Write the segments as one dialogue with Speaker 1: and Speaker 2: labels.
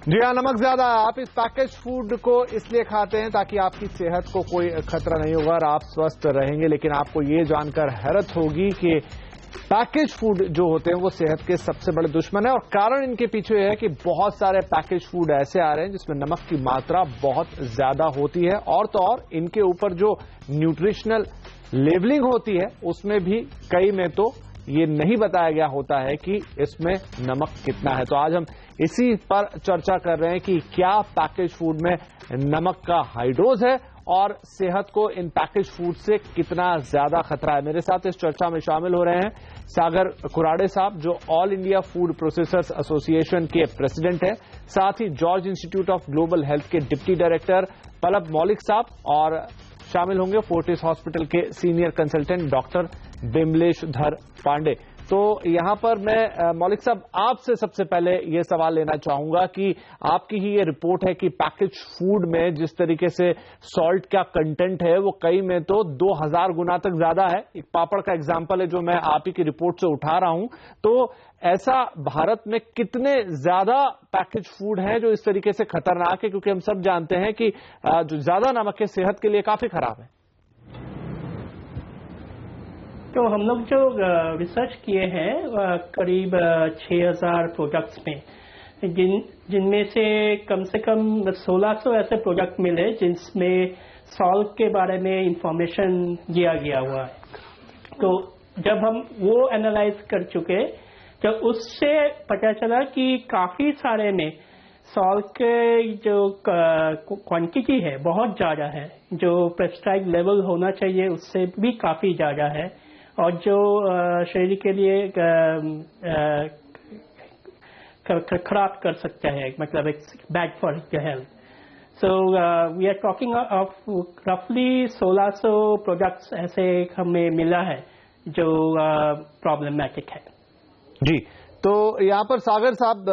Speaker 1: जी हाँ, नमक ज्यादा है। आप इस पैकेज फूड को इसलिए खाते हैं ताकि आपकी सेहत को कोई खतरा नहीं होगा और आप स्वस्थ रहेंगे। लेकिन आपको ये जानकर हैरत होगी कि पैकेज फूड जो होते हैं वो सेहत के सबसे बड़े दुश्मन है। और कारण इनके पीछे है कि बहुत सारे पैकेज फूड ऐसे आ रहे हैं जिसमें नमक की मात्रा बहुत ज्यादा होती है। और तो और इनके ऊपर जो न्यूट्रिशनल लेबलिंग होती है उसमें भी कई में तो ये नहीं बताया गया होता है कि इसमें नमक कितना है। तो आज हम इसी पर चर्चा कर रहे हैं कि क्या पैकेज फूड में नमक का हाई डोज है और सेहत को इन पैकेज फूड से कितना ज्यादा खतरा है। मेरे साथ इस चर्चा में शामिल हो रहे हैं सागर कुराड़े साहब, जो all India food processors association के प्रेसिडेंट हैं, साथ ही George institute of global health के डिप्टी डायरेक्टर पल्लव मौलिक साहब, और शामिल होंगे फोर्टिस हॉस्पिटल के senior consultant doctor Bimleshdhar Pandey. तो यहां पर मैं मौलिक साहब आपसे सबसे पहले ये सवाल लेना चाहूंगा कि आपकी ही ये रिपोर्ट है कि पैकेज फूड में जिस तरीके से सॉल्ट का कंटेंट है वो कई में तो 2000 गुना तक ज्यादा है। एक पापड़ का एग्जांपल है जो मैं आप ही की रिपोर्ट से उठा रहा हूं। तो ऐसा भारत में कितने ज्यादा पैकेज फूड हैं जो इस तरीके से खतरनाक है, क्योंकि हम सब जानते हैं कि जो ज्यादा नमक है सेहत के लिए काफी खराब है।
Speaker 2: तो हम लोग जो रिसर्च किए हैं करीब 6000 प्रोडक्ट्स में, जिनमें से कम 1600 ऐसे प्रोडक्ट मिले जिसमें सॉल्ट के बारे में इंफॉर्मेशन दिया गया हुआ है। तो जब हम वो एनालाइज कर चुके तो उससे पता चला कि काफी सारे में सॉल्ट के जो क्वांटिटी है बहुत ज्यादा है, जो प्रेस्क्राइब लेवल होना चाहिए उससे भी काफी ज्यादा है, और जो शरीर के लिए खराब कर सकता है, मतलब it's bad for your health. So we are talking of रफली 1600 प्रोडक्ट्स ऐसे हमें मिला है जो प्रॉब्लमेटिक है।
Speaker 1: जी, तो यहां पर सागर साहब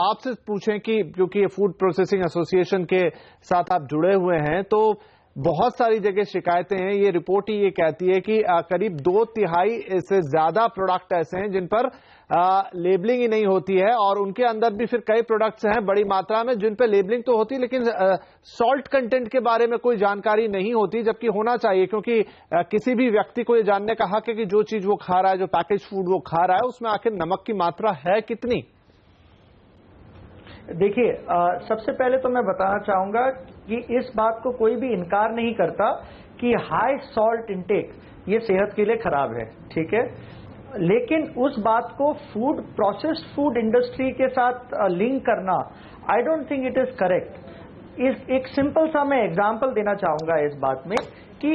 Speaker 1: आपसे पूछें कि क्योंकि ये फूड प्रोसेसिंग एसोसिएशन के साथ आप जुड़े हुए हैं, तो बहुत सारी जगह शिकायतें हैं। ये रिपोर्ट ही ये कहती है कि करीब 2/3 से ज्यादा प्रोडक्ट ऐसे हैं जिन पर लेबलिंग ही नहीं होती है, और उनके अंदर भी फिर कई प्रोडक्ट्स हैं बड़ी मात्रा में जिन पर लेबलिंग तो होती है लेकिन सॉल्ट कंटेंट के बारे में कोई जानकारी नहीं होती, जबकि होना चाहिए, क्योंकि किसी भी व्यक्ति को ये जानने का हक है कि जो चीज वो खा रहा है, जो पैकेज फूड वो खा रहा है, उसमें आखिर नमक की मात्रा है कितनी।
Speaker 3: देखिए, सबसे पहले तो मैं बताना चाहूंगा कि इस बात को कोई भी इनकार नहीं करता कि हाई सॉल्ट इंटेक ये सेहत के लिए खराब है, ठीक है। लेकिन उस बात को फूड प्रोसेस्ड फूड इंडस्ट्री के साथ लिंक करना, I don't think it is correct. एक सिंपल सा मैं एग्जांपल देना चाहूंगा इस बात में कि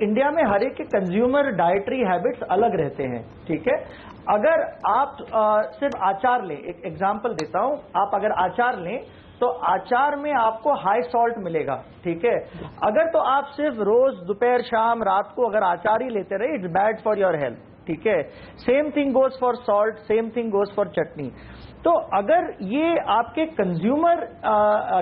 Speaker 3: इंडिया में हर एक के कंज्यूमर डाइटरी हैबिट्स अलग रहते हैं, ठीक है। अगर आप सिर्फ अचार लें, एक एग्जांपल देता हूं, आप अगर अचार लें तो अचार में आपको हाई सॉल्ट मिलेगा, ठीक है। अगर तो आप सिर्फ रोज दोपहर शाम रात को अगर अचार ही लेते रहे, it's bad for your health, ठीक है। Same thing goes for salt, same thing goes for chutney. तो अगर ये आपके कंज्यूमर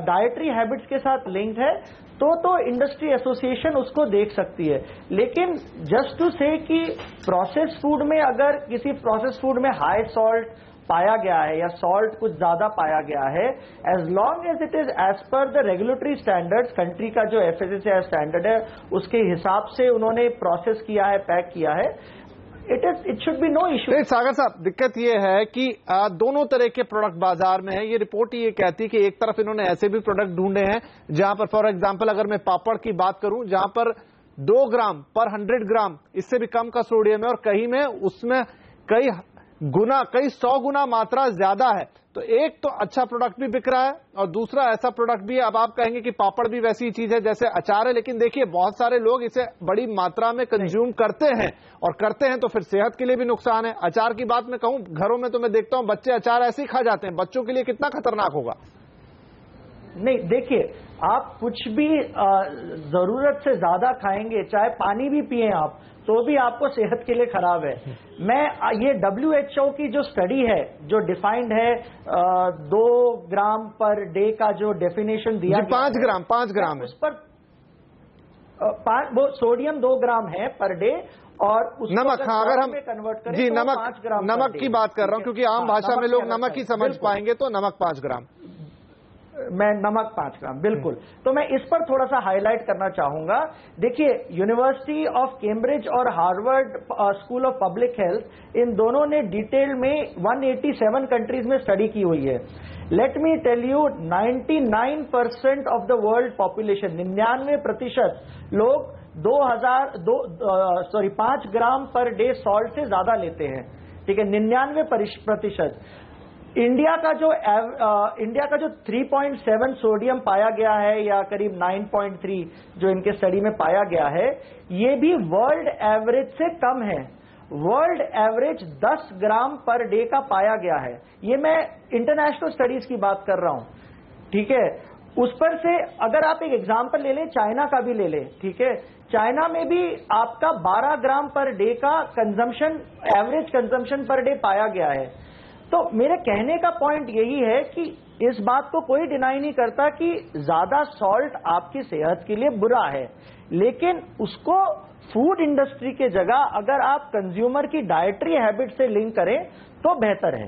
Speaker 3: डाइटरी हैबिट्स के साथ लिंक्ड है तो इंडस्ट्री एसोसिएशन उसको देख सकती है। लेकिन जस्ट टू से कि प्रोसेस फूड में अगर किसी प्रोसेस फूड में हाई सॉल्ट पाया गया है या सॉल्ट कुछ ज्यादा पाया गया है, as long as it is as per the regulatory standards, country का जो FSSAI स्टैंडर्ड है उसके हिसाब से उन्होंने प्रोसेस किया है, पैक किया है, it should be no issue.
Speaker 1: Sagar साहब, दिक्कत ये है कि दोनों तरह के प्रोडक्ट बाजार में है। ये रिपोर्ट ही ये कहती है कि एक तरफ इन्होंने ऐसे भी प्रोडक्ट ढूंढे हैं जहां पर फॉर एग्जांपल अगर मैं पापड़ की बात करूं, जहां पर 2 ग्राम पर 100 ग्राम इससे भी कम का सोडियम है, और कहीं में उसमें कई 100 गुना मात्रा ज्यादा है। तो एक तो अच्छा प्रोडक्ट भी बिक रहा है और दूसरा ऐसा प्रोडक्ट भी है। अब आप कहेंगे कि पापड़ भी वैसी चीज है जैसे अचार है, लेकिन देखिए बहुत सारे लोग इसे बड़ी मात्रा में कंज्यूम करते हैं, और करते हैं तो फिर सेहत के लिए भी नुकसान है। अचार की बात मैं कहूं, घरों में तो मैं देखता हूं बच्चे अचार ऐसे ही खा जाते हैं, बच्चों के लिए कितना खतरनाक होगा।
Speaker 3: नहीं, देखिए, आप कुछ भी जरूरत से ज्यादा खाएंगे, चाहे पानी भी पिए आप, तो भी आपको सेहत के लिए खराब है। मैं ये WHO की जो स्टडी है, जो डिफाइंड है 2 ग्राम पर डे का जो डेफिनेशन दिया गया
Speaker 1: 5 ग्राम है,
Speaker 3: उस पर वो सोडियम 2 ग्राम है पर डे, और
Speaker 1: नमक, हाँ, अगर हम
Speaker 3: कन्वर्ट करें
Speaker 1: जी
Speaker 3: तो 5 ग्राम
Speaker 1: नमक की बात कर रहा हूं, क्योंकि आम भाषा में लोग नमक ही समझ पाएंगे, तो नमक 5 ग्राम।
Speaker 3: मैं नमक 5 ग्राम, बिल्कुल। तो मैं इस पर थोड़ा सा हाईलाइट करना चाहूंगा। देखिए, यूनिवर्सिटी ऑफ कैम्ब्रिज और Harvard school of public health, इन दोनों ने डिटेल में 187 कंट्रीज में स्टडी की हुई है। Let me tell you, 99% of the world population, 99% लोग 5 ग्राम पर डे सॉल्ट से ज्यादा लेते हैं, ठीक है, 99%। इंडिया का जो 3.7 सोडियम पाया गया है, या करीब 9.3 जो इनके स्टडी में पाया गया है, ये भी वर्ल्ड एवरेज से कम है। वर्ल्ड एवरेज 10 ग्राम पर डे का पाया गया है। ये मैं इंटरनेशनल स्टडीज की बात कर रहा हूं, ठीक है। उस पर से अगर आप एक एग्जांपल ले लें, चाइना का भी ले लें, ठीक है, चाइना में भी आपका 12 ग्राम पर डे का consumption, average consumption per day पाया गया है। तो मेरे कहने का पॉइंट यही है कि इस बात को कोई डिनाई नहीं करता कि ज्यादा सॉल्ट आपकी सेहत के लिए बुरा है, लेकिन उसको फूड इंडस्ट्री के जगह अगर आप कंज्यूमर की डाइटरी हैबिट से लिंक करें तो बेहतर है।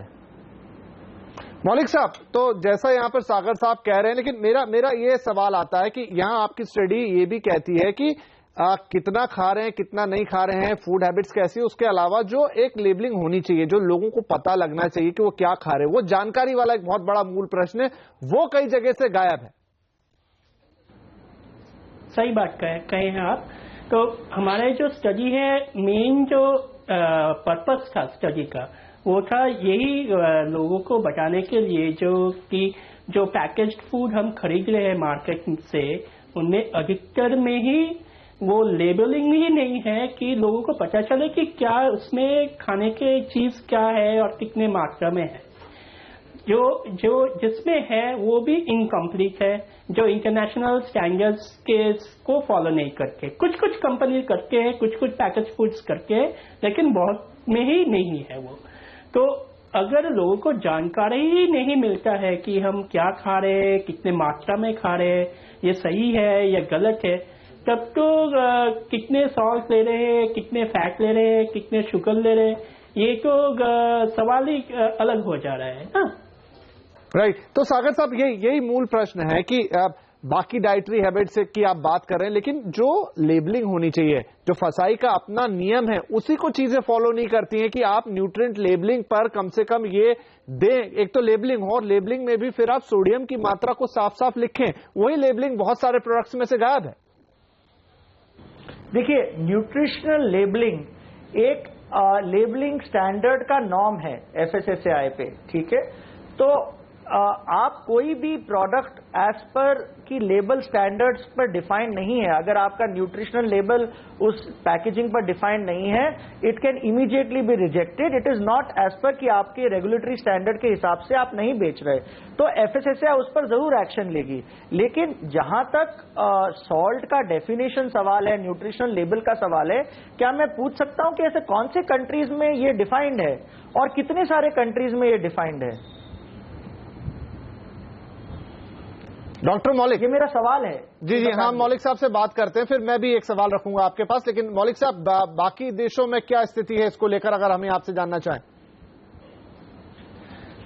Speaker 1: मौलिक साहब, तो जैसा यहां पर सागर साहब कह रहे हैं, लेकिन मेरा ये सवाल आता है कि यहां आपकी स्टडी ये भी कहती है कि कितना खा रहे हैं, कितना नहीं खा रहे हैं, फूड हैबिट्स कैसी है, उसके अलावा जो एक लेबलिंग होनी चाहिए, जो लोगों को पता लगना चाहिए कि वो क्या खा रहे हैं, वो जानकारी वाला एक बहुत बड़ा मूल प्रश्न है, वो कई जगह से गायब है।
Speaker 2: सही बात कहे हैं आप। तो हमारे जो स्टडी है, मेन जो पर्पस था स्टडी का, वो था यही लोगों को बताने के लिए जो पैकेज्ड फूड हम खरीद रहे हैं मार्केट से, उनमें अधिकतर में ही वो लेबलिंग ही नहीं है कि लोगों को पता चले कि क्या उसमें खाने के चीज क्या है और कितने मात्रा में है। जो जिसमें है वो भी इनकम्प्लीट है, जो इंटरनेशनल स्टैंडर्ड्स के को फॉलो नहीं करके, कुछ कंपनी करके है, कुछ पैकेज फूड्स करके, लेकिन बहुत में ही नहीं है वो। तो अगर लोगों को जानकारी ही नहीं मिलता है कि हम क्या खा रहे हैं, कितने मात्रा में खा रहे हैं, ये सही है या गलत है, तब तो कितने सॉल्ट ले रहे हैं, कितने फैट ले रहे हैं, कितने शुगर ले रहे हैं, ये तो सवाल ही अलग हो जा रहा है ना।
Speaker 1: राइट। तो सागर साहब, यही मूल प्रश्न है कि बाकी डाइटरी हैबिट्स की आप बात कर रहे हैं, लेकिन जो लेबलिंग होनी चाहिए, जो फसाई का अपना नियम है, उसी को चीजें फॉलो नहीं करती हैं कि आप न्यूट्रिएंट लेबलिंग पर कम से कम ये दें। एक तो लेबलिंग हो, और लेबलिंग में भी फिर आप सोडियम की मात्रा को साफ साफ लिखें, वही लेबलिंग बहुत सारे प्रोडक्ट्स में से गायब है।
Speaker 3: देखिए, न्यूट्रिशनल लेबलिंग एक लेबलिंग स्टैंडर्ड का नॉर्म है FSSAI पे, ठीक है। तो आप कोई भी प्रोडक्ट एज पर की लेबल स्टैंडर्ड्स पर डिफाइन नहीं है, अगर आपका न्यूट्रिशनल लेबल उस पैकेजिंग पर डिफाइन नहीं है, it can immediately be rejected. It is not as per कि आपके रेगुलेटरी स्टैंडर्ड के हिसाब से आप नहीं बेच रहे, तो FSSAI उस पर जरूर एक्शन लेगी। लेकिन जहां तक सॉल्ट का डेफिनेशन सवाल है, न्यूट्रिशनल लेबल का सवाल है, क्या मैं पूछ सकता हूं कि ऐसे कौन से कंट्रीज में ये डिफाइंड है और कितने सारे कंट्रीज में ये डिफाइंड है?
Speaker 1: डॉक्टर मौलिक,
Speaker 3: ये मेरा सवाल है।
Speaker 1: जी हाँ, मौलिक साहब से बात करते हैं, फिर मैं भी एक सवाल रखूंगा आपके पास। लेकिन मौलिक साहब, बाकी देशों में क्या स्थिति है इसको लेकर, अगर हमें आपसे जानना चाहें।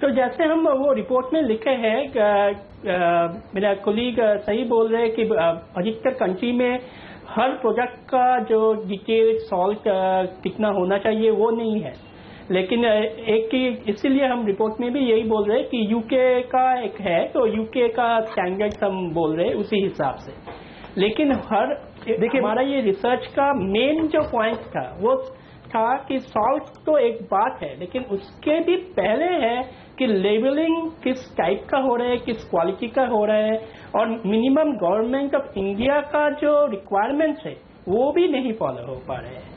Speaker 2: तो जैसे हम वो रिपोर्ट में लिखे हैं, मेरा कोलीग सही बोल रहे हैं कि अधिकतर कंट्री में हर प्रोडक्ट का जो डिटेल सॉल्ट कितना होना चाहिए वो नहीं है, लेकिन इसीलिए हम रिपोर्ट में भी यही बोल रहे हैं कि यूके का एक है, तो यूके का स्टैंडर्ड हम बोल रहे हैं उसी हिसाब से। लेकिन देखिए, हमारा ये रिसर्च का मेन जो पॉइंट था वो था कि सॉल्ट तो एक बात है, लेकिन उसके भी पहले है कि लेबलिंग किस टाइप का हो रहा है, किस क्वालिटी का हो रहा है, और मिनिमम गवर्नमेंट ऑफ इंडिया का जो रिक्वायरमेंट्स है वो भी नहीं फॉलो हो पा रहे हैं।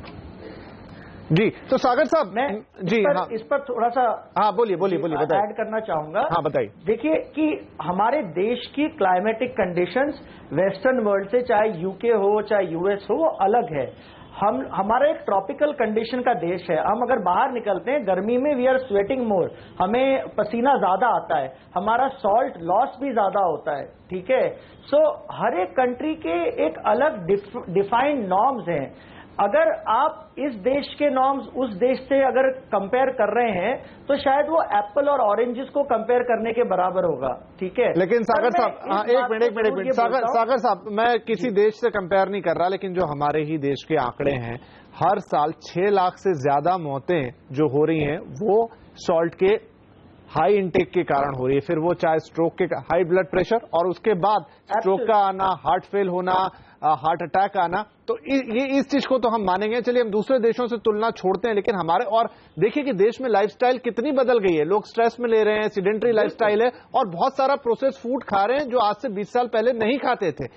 Speaker 1: जी, तो सागर साहब,
Speaker 3: मैं इस पर थोड़ा सा
Speaker 1: बोलिए बताइए,
Speaker 3: ऐड करना चाहूंगा।
Speaker 1: हाँ, बताइए।
Speaker 3: देखिए कि हमारे देश की क्लाइमेटिक कंडीशंस वेस्टर्न वर्ल्ड से, चाहे यूके हो चाहे यूएस हो, वो अलग है। हमारा एक ट्रॉपिकल कंडीशन का देश है। हम अगर बाहर निकलते हैं गर्मी में, वी आर स्वेटिंग मोर, हमें पसीना ज्यादा आता है, हमारा सॉल्ट लॉस भी ज्यादा होता है, ठीक है। सो हर एक कंट्री के एक अलग डिफाइंड नॉर्म्स हैं। अगर आप इस देश के नॉर्म्स उस देश से अगर कंपेयर कर रहे हैं तो शायद वो एप्पल और ऑरेंजेस को कंपेयर करने के बराबर होगा, ठीक है।
Speaker 1: लेकिन सागर साहब, एक मिनट सागर साहब, मैं किसी देश से कंपेयर नहीं कर रहा, लेकिन जो हमारे ही देश के आंकड़े हैं, हर साल 6 लाख से ज्यादा मौतें जो हो रही हैं वो सॉल्ट के हाई इंटेक के कारण हो रही है। फिर वो चाहे स्ट्रोक के, हाई ब्लड प्रेशर और उसके बाद स्ट्रोक का आना, हार्ट फेल होना, हार्ट अटैक आना, तो ये इस चीज को तो हम मानेंगे। चलिए हम दूसरे देशों से तुलना छोड़ते हैं, लेकिन हमारे, और देखिए कि देश में लाइफस्टाइल कितनी बदल गई है। लोग स्ट्रेस में ले रहे हैं, सीडेंटरी लाइफस्टाइल है और बहुत सारा प्रोसेस फूड खा रहे हैं जो आज से 20 साल पहले नहीं खाते थे।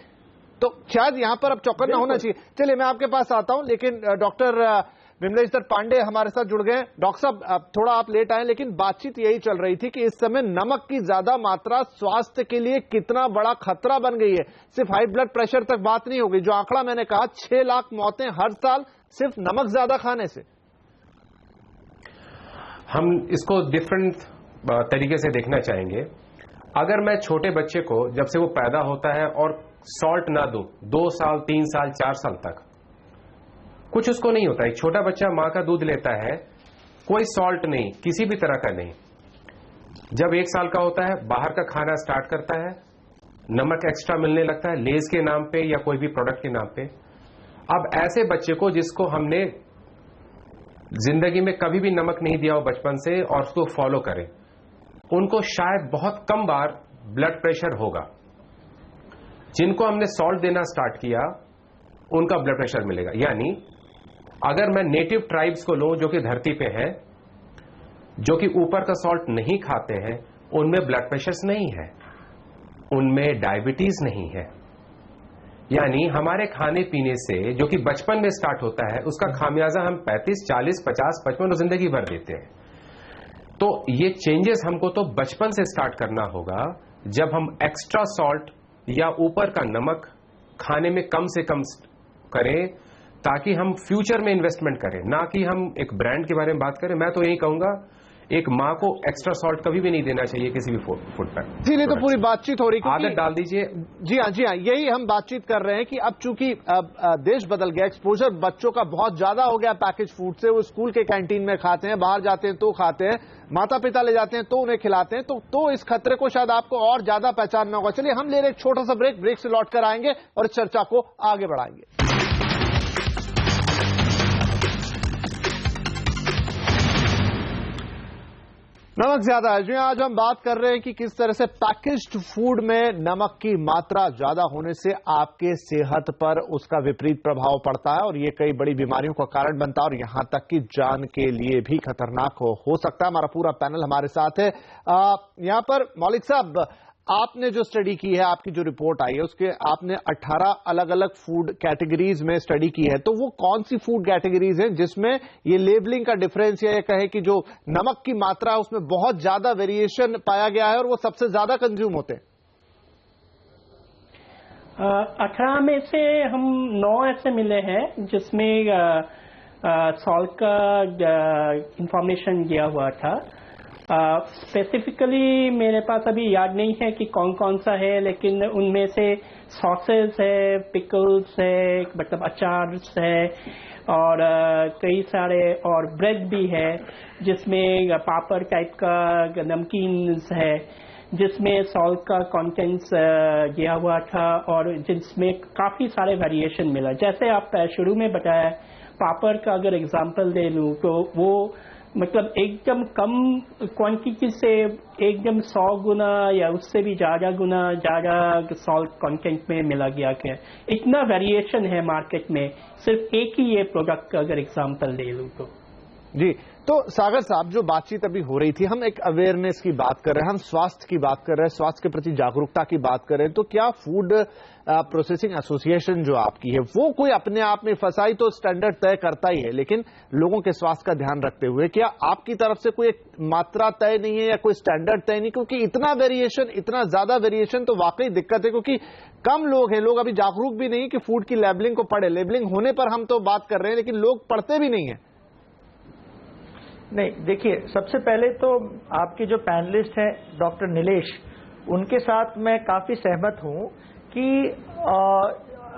Speaker 1: तो शायद यहां पर अब चौकन्ना होना चाहिए। चलिए मैं आपके पास आता हूं, लेकिन डॉक्टर विमलेश दत्त पांडे हमारे साथ जुड़ गए हैं। डॉक्टर साहब, थोड़ा आप लेट आए, लेकिन बातचीत यही चल रही थी कि इस समय नमक की ज्यादा मात्रा स्वास्थ्य के लिए कितना बड़ा खतरा बन गई है। सिर्फ हाई ब्लड प्रेशर तक बात नहीं होगी, जो आंकड़ा मैंने कहा 6 लाख मौतें हर साल सिर्फ नमक ज्यादा खाने से।
Speaker 4: हम इसको डिफरेंट तरीके से देखना चाहेंगे। अगर मैं छोटे बच्चे को जब से वो पैदा होता है और सॉल्ट ना दूं 2 साल 3 साल 4 साल तक, कुछ उसको नहीं होता। एक छोटा बच्चा मां का दूध लेता है, कोई सॉल्ट नहीं, किसी भी तरह का नहीं। जब 1 साल का होता है, बाहर का खाना स्टार्ट करता है, नमक एक्स्ट्रा मिलने लगता है, लेज के नाम पे या कोई भी प्रोडक्ट के नाम पे। अब ऐसे बच्चे को जिसको हमने जिंदगी में कभी भी नमक नहीं दिया हो बचपन से और उसको फॉलो करें, उनको शायद बहुत कम बार ब्लड प्रेशर होगा। जिनको हमने सॉल्ट देना स्टार्ट किया उनका ब्लड प्रेशर मिलेगा। यानी अगर मैं नेटिव ट्राइब्स को लूं जो कि धरती पे है, जो कि ऊपर का सॉल्ट नहीं खाते हैं, उनमें ब्लड प्रेशर नहीं है, उनमें डायबिटीज नहीं है। यानी हमारे खाने पीने से जो कि बचपन में स्टार्ट होता है, उसका खामियाजा हम 35, 40, 50, 55 जिंदगी भर देते हैं। तो ये चेंजेस हमको तो बचपन से स्टार्ट करना होगा, जब हम एक्स्ट्रा सॉल्ट या ऊपर का नमक खाने में कम से कम करें, ताकि हम फ्यूचर में इन्वेस्टमेंट करें, ना कि हम एक ब्रांड के बारे में बात करें। मैं तो यही कहूंगा, एक मां को एक्स्ट्रा सॉल्ट कभी भी नहीं देना चाहिए किसी भी फूड पर।
Speaker 1: इसीलिए तो पूरी बातचीत हो रही है,
Speaker 4: आदत डाल दीजिए।
Speaker 1: जी हाँ, यही हम बातचीत कर रहे हैं कि अब चूंकि देश बदल गया, एक्सपोजर बच्चों का बहुत ज्यादा हो गया पैकेज फूड से। वो स्कूल के कैंटीन में खाते हैं, बाहर जाते हैं तो खाते हैं, माता पिता ले जाते हैं तो उन्हें खिलाते हैं। तो इस खतरे को शायद आपको और ज्यादा पहचानना होगा। चलिए हम ले रहे एक छोटा सा ब्रेक से लौट कर आएंगे और इस चर्चा को आगे बढ़ाएंगे। नमक ज्यादा है जी, आज हम बात कर रहे हैं कि किस तरह से पैकेज्ड फूड में नमक की मात्रा ज्यादा होने से आपके सेहत पर उसका विपरीत प्रभाव पड़ता है और ये कई बड़ी बीमारियों का कारण बनता है और यहां तक कि जान के लिए भी खतरनाक हो सकता है। हमारा पूरा पैनल हमारे साथ है। यहां पर मौलिक साहब, आपने जो स्टडी की है, आपकी जो रिपोर्ट आई है, उसके आपने 18 अलग अलग फूड कैटेगरीज में स्टडी की है। तो वो कौन सी फूड कैटेगरीज हैं जिसमें ये लेबलिंग का डिफरेंस या ये कहे कि जो नमक की मात्रा है उसमें बहुत ज्यादा वेरिएशन पाया गया है और वो सबसे ज्यादा कंज्यूम होते हैं?
Speaker 2: 18 में से हम 9 ऐसे मिले हैं जिसमें सॉल्ट का इंफॉर्मेशन दिया हुआ था। स्पेसिफिकली मेरे पास अभी याद नहीं है कि कौन कौन सा है, लेकिन उनमें से सॉसेस है, पिकल्स है, मतलब अचार है, और कई सारे और ब्रेड भी है, जिसमें पापड़ टाइप का नमकीन है, जिसमें सॉल्ट का कंटेंट्स दिया हुआ था और जिसमें काफ़ी सारे वेरिएशन मिला। जैसे आप शुरू में बताया, पापड़ का अगर एग्जांपल दे लूँ तो वो मतलब एकदम कम क्वांटिटी से एकदम 100 गुना या उससे भी ज़्यादा गुना ज़्यादा सॉल्ट कंटेंट में मिला गया है। इतना वेरिएशन है मार्केट में, सिर्फ एक ही ये प्रोडक्ट का अगर एग्जांपल ले लूँ तो। जी,
Speaker 1: तो सागर साहब, जो बातचीत अभी हो रही थी, हम एक अवेयरनेस की बात कर रहे हैं, हम स्वास्थ्य की बात कर रहे हैं, स्वास्थ्य के प्रति जागरूकता की बात कर रहे हैं। तो क्या फूड प्रोसेसिंग एसोसिएशन जो आपकी है वो कोई अपने आप में फसाई तो स्टैंडर्ड तय करता ही है, लेकिन लोगों के स्वास्थ्य का ध्यान रखते हुए क्या आपकी तरफ से कोई एक मात्रा तय नहीं है या कोई स्टैंडर्ड तय नहीं? क्योंकि इतना वेरिएशन, इतना ज्यादा वेरिएशन तो वाकई दिक्कत है, क्योंकि कम लोग हैं, लोग अभी जागरूक भी नहीं कि फूड की लेबलिंग को पढ़े। लेबलिंग होने पर हम तो बात कर रहे हैं, लेकिन लोग पढ़ते भी नहीं है।
Speaker 3: नहीं, देखिए, सबसे पहले तो आपके जो पैनलिस्ट हैं डॉक्टर नीलेश, उनके साथ मैं काफी सहमत हूं कि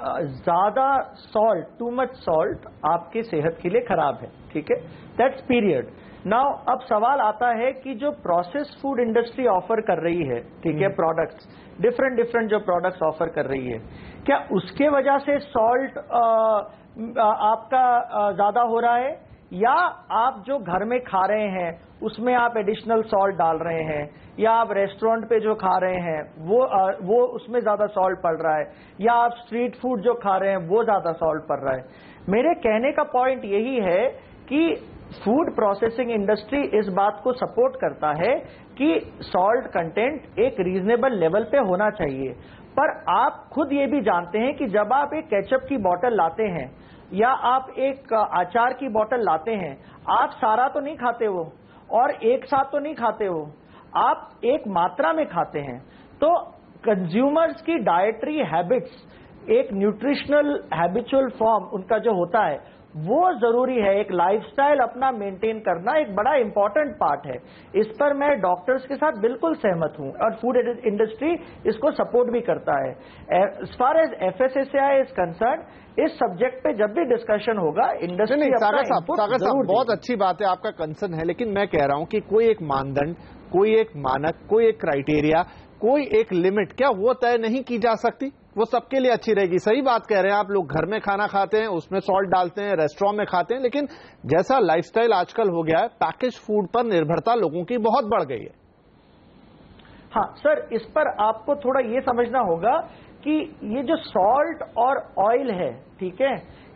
Speaker 3: ज्यादा सॉल्ट, टू मच सॉल्ट आपकी सेहत के लिए खराब है, ठीक है, दैट्स पीरियड। नाउ अब सवाल आता है कि जो प्रोसेस फूड इंडस्ट्री ऑफर कर रही है, ठीक है, प्रोडक्ट्स डिफरेंट जो प्रोडक्ट्स ऑफर कर रही है, क्या उसके वजह से सॉल्ट आपका ज्यादा हो रहा है, या आप जो घर में खा रहे हैं उसमें आप एडिशनल सॉल्ट डाल रहे हैं, या आप रेस्टोरेंट पे जो खा रहे हैं वो उसमें ज्यादा सॉल्ट पड़ रहा है, या आप स्ट्रीट फूड जो खा रहे हैं वो ज्यादा सॉल्ट पड़ रहा है। मेरे कहने का पॉइंट यही है कि फूड प्रोसेसिंग इंडस्ट्री इस बात को सपोर्ट करता है कि सॉल्ट कंटेंट एक रीजनेबल लेवल पे होना चाहिए, पर आप खुद ये भी जानते हैं कि जब आप एक केचप की बोतल लाते हैं या आप एक अचार की बोतल लाते हैं, आप सारा तो नहीं खाते हो और एक साथ तो नहीं खाते हो, आप एक मात्रा में खाते हैं। तो कंज्यूमर्स की डाइटरी हैबिट्स, एक न्यूट्रिशनल हैबिचुअल फॉर्म उनका जो होता है वो जरूरी है, एक लाइफस्टाइल अपना मेंटेन करना एक बड़ा इंपॉर्टेंट पार्ट है। इस पर मैं डॉक्टर्स के साथ बिल्कुल सहमत हूं और फूड इंडस्ट्री इसको सपोर्ट भी करता है। As far as FSSAI is concern, इस सब्जेक्ट पे जब भी डिस्कशन होगा इंडस्ट्री
Speaker 1: सागर साहब बहुत अच्छी बात है, आपका कंसर्न है, लेकिन मैं कह रहा हूं कि कोई एक मानदंड, कोई एक मानक, कोई एक क्राइटेरिया, कोई एक लिमिट क्या वो तय नहीं की जा सकती? वो सबके लिए अच्छी रहेगी। सही बात कह रहे हैं आप, लोग घर में खाना खाते हैं उसमें सॉल्ट डालते हैं, रेस्टोरेंट में खाते हैं, लेकिन जैसा लाइफस्टाइल आजकल हो गया है, पैकेज फूड पर निर्भरता लोगों की बहुत बढ़ गई है।
Speaker 3: हाँ सर, इस पर आपको थोड़ा ये समझना होगा कि ये जो सॉल्ट और ऑयल है, ठीक है,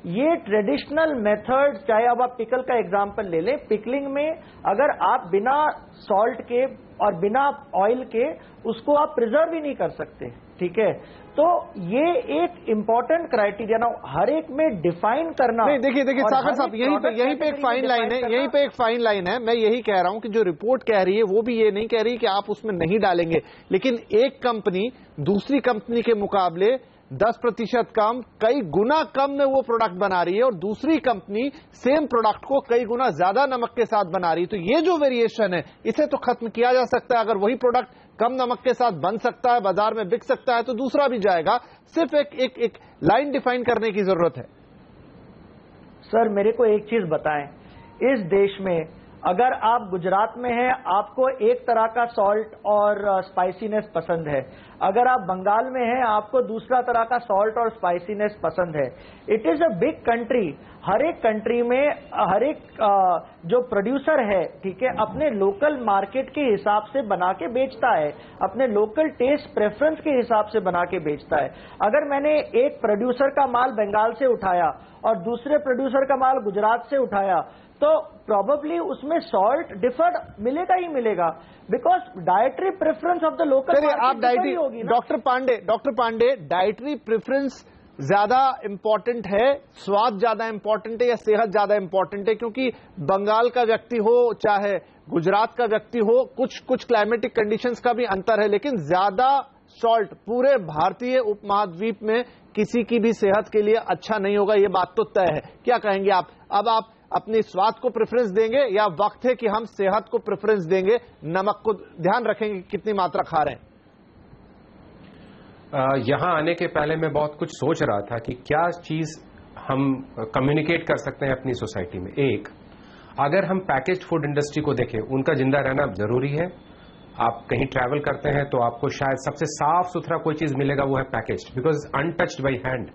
Speaker 3: ये ट्रेडिशनल मेथड, चाहे अब आप पिकल का एग्जांपल ले लें, पिकलिंग में अगर आप बिना सॉल्ट के और बिना ऑयल के उसको आप प्रिजर्व ही नहीं कर सकते, ठीक है। तो ये एक इंपॉर्टेंट क्राइटेरिया ना हर एक में डिफाइन करना।
Speaker 1: नहीं, देखिए सागर साहब, यहीं पे एक फाइन लाइन है, यहीं पे एक फाइन लाइन है। मैं यही कह रहा हूं कि जो रिपोर्ट कह रही है वो भी ये नहीं कह रही कि आप उसमें नहीं डालेंगे, लेकिन एक कंपनी दूसरी कंपनी के मुकाबले 10% कम, कई गुना कम में वो प्रोडक्ट बना रही है और दूसरी कंपनी सेम प्रोडक्ट को कई गुना ज्यादा नमक के साथ बना रही है। तो ये जो वेरिएशन है इसे तो खत्म किया जा सकता है। अगर वही प्रोडक्ट कम नमक के साथ बन सकता है, बाजार में बिक सकता है, तो दूसरा भी जाएगा। सिर्फ एक लाइन डिफाइन करने की जरूरत है।
Speaker 3: सर मेरे को एक चीज बताएं, इस देश में अगर आप गुजरात में हैं, आपको एक तरह का सॉल्ट और स्पाइसीनेस पसंद है, अगर आप बंगाल में हैं, आपको दूसरा तरह का सॉल्ट और स्पाइसीनेस पसंद है। It is a big country. हर एक कंट्री में हर एक जो प्रोड्यूसर है, ठीक है, अपने लोकल मार्केट के हिसाब से बना के बेचता है, अपने लोकल टेस्ट प्रेफरेंस के हिसाब से बना के बेचता है। अगर मैंने एक प्रोड्यूसर का माल बंगाल से उठाया और दूसरे प्रोड्यूसर का माल गुजरात से उठाया, तो प्रोबेबली उसमें सॉल्ट डिफर्ड मिलेगा ही मिलेगा, because dietary preference of the local
Speaker 1: आप डाइटरी होगी। डॉक्टर पांडे, डाइटरी प्रेफरेंस ज्यादा इंपॉर्टेंट है, स्वाद ज्यादा इंपॉर्टेंट है या सेहत ज्यादा इंपॉर्टेंट है? क्योंकि बंगाल का व्यक्ति हो चाहे गुजरात का व्यक्ति हो, कुछ क्लाइमेटिक कंडीशंस का भी अंतर है, लेकिन ज्यादा सॉल्ट पूरे भारतीय उपमहाद्वीप में किसी की भी सेहत के लिए अच्छा नहीं होगा, ये बात तो तय है। क्या कहेंगे आप? अब आप अपने स्वाद को प्रेफरेंस देंगे या वक्त है कि हम सेहत को प्रेफरेंस देंगे, नमक को ध्यान रखेंगे कितनी मात्रा खा रहे हैं?
Speaker 4: यहां आने के पहले मैं बहुत कुछ सोच रहा था कि क्या चीज हम कम्युनिकेट कर सकते हैं अपनी सोसाइटी में। एक, अगर हम पैकेज्ड फूड इंडस्ट्री को देखें, उनका जिंदा रहना जरूरी है। आप कहीं ट्रैवल करते हैं तो आपको शायद सबसे साफ सुथरा कोई चीज मिलेगा, वो है packaged, because untouched by hand.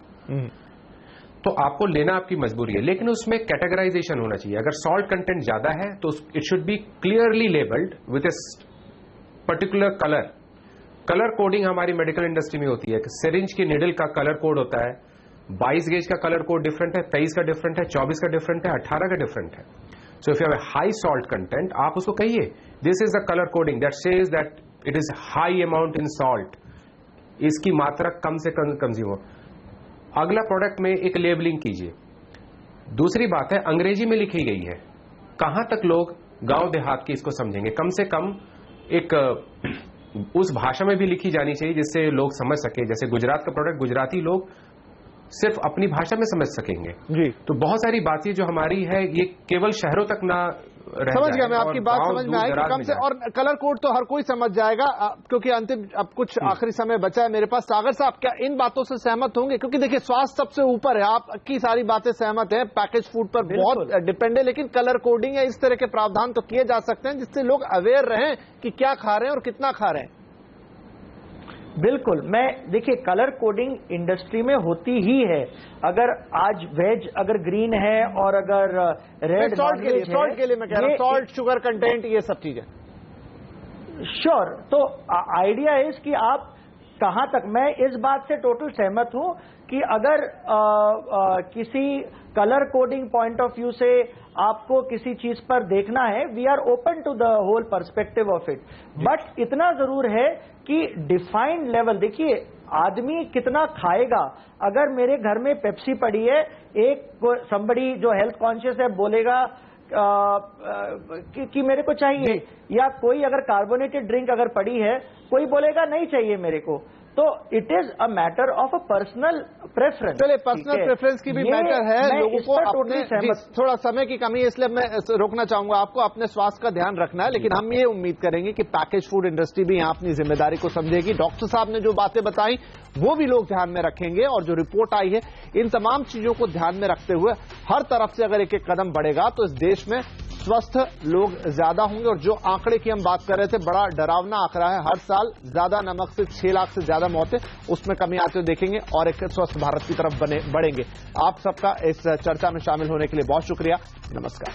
Speaker 4: तो आपको लेना आपकी मजबूरी है, लेकिन उसमें कैटेगराइजेशन होना चाहिए। अगर सॉल्ट कंटेंट ज्यादा है तो it should be clearly labelled with a particular colour. Colour coding हमारी मेडिकल इंडस्ट्री में होती है। सिरिंज की निडल का कलर कोड होता है, 22 गेज का कलर कोड डिफरेंट है, 23 का डिफरेंट है, 24 का डिफरेंट है, 18 का डिफरेंट है। So if you have a high salt content, आप उसको कहिए this is the colour coding that says that it is high amount in salt, इसकी मात्रा कम से कम कंज्यूम हो। अगला प्रोडक्ट में एक लेबलिंग कीजिए। दूसरी बात है, अंग्रेजी में लिखी गई है, कहां तक लोग गांव देहात की इसको समझेंगे? कम से कम एक उस भाषा में भी लिखी जानी चाहिए जिससे लोग समझ सके। जैसे गुजरात का प्रोडक्ट गुजराती लोग सिर्फ अपनी भाषा में समझ सकेंगे
Speaker 1: जी।
Speaker 4: तो बहुत सारी बातें जो हमारी है ये केवल शहरों तक ना
Speaker 1: समझ गया मैं, आपकी बात समझ में आई कि कम से, और कलर कोड तो हर कोई समझ जाएगा क्योंकि अंतिम अब कुछ आखिरी समय बचा है मेरे पास। सागर साहब क्या इन बातों से सहमत होंगे? क्योंकि देखिए स्वास्थ्य सबसे ऊपर है, आपकी सारी बातें सहमत है, पैकेज फूड पर बहुत डिपेंड है, लेकिन कलर कोडिंग या इस तरह के प्रावधान तो किए जा सकते हैं जिससे लोग अवेयर रहें कि क्या खा रहे हैं और कितना खा रहे हैं।
Speaker 3: बिल्कुल, मैं देखिए कलर कोडिंग इंडस्ट्री में होती ही है। अगर आज वेज अगर ग्रीन है और अगर रेड
Speaker 1: सॉल्ट के लिए मैं कह रहा हूं, सॉल्ट, शुगर कंटेंट, ये सब चीजें।
Speaker 3: श्योर, तो आइडिया इज कि आप कहां तक, मैं इस बात से टोटल सहमत हूं कि अगर किसी colour coding point of view से आपको किसी चीज पर देखना है, we are open to the whole perspective of it, but इतना जरूर है कि डिफाइंड लेवल, देखिए आदमी कितना खाएगा। अगर मेरे घर में पेप्सी पड़ी है, एक somebody जो हेल्थ कॉन्शियस है बोलेगा कि मेरे को चाहिए, या कोई अगर कार्बोनेटेड ड्रिंक अगर पड़ी है कोई बोलेगा नहीं चाहिए मेरे को। तो it is a matter of a personal preference.
Speaker 1: चलिए, पर्सनल प्रेफरेंस की भी मैटर है, लोगों को अपने थोड़ा समय की कमी है इसलिए मैं रोकना चाहूंगा आपको, अपने स्वास्थ्य का ध्यान रखना है, लेकिन हम ये उम्मीद करेंगे कि पैकेज फूड इंडस्ट्री भी यहाँ अपनी जिम्मेदारी को समझेगी। डॉक्टर साहब ने जो बातें बताई वो भी लोग ध्यान में रखेंगे, और जो रिपोर्ट आई है इन तमाम चीजों को ध्यान में रखते हुए हर तरफ से अगर एक एक कदम बढ़ेगा तो इस देश में स्वस्थ लोग ज्यादा होंगे। और जो आंकड़े की हम बात कर रहे थे, बड़ा डरावना आंकड़ा है, हर साल ज्यादा नमक से 6 लाख से ज्यादा मौतें, उसमें कमी आते हुए देखेंगे और एक स्वस्थ भारत की तरफ बढ़ेंगे। आप सबका इस चर्चा में शामिल होने के लिए बहुत शुक्रिया। नमस्कार।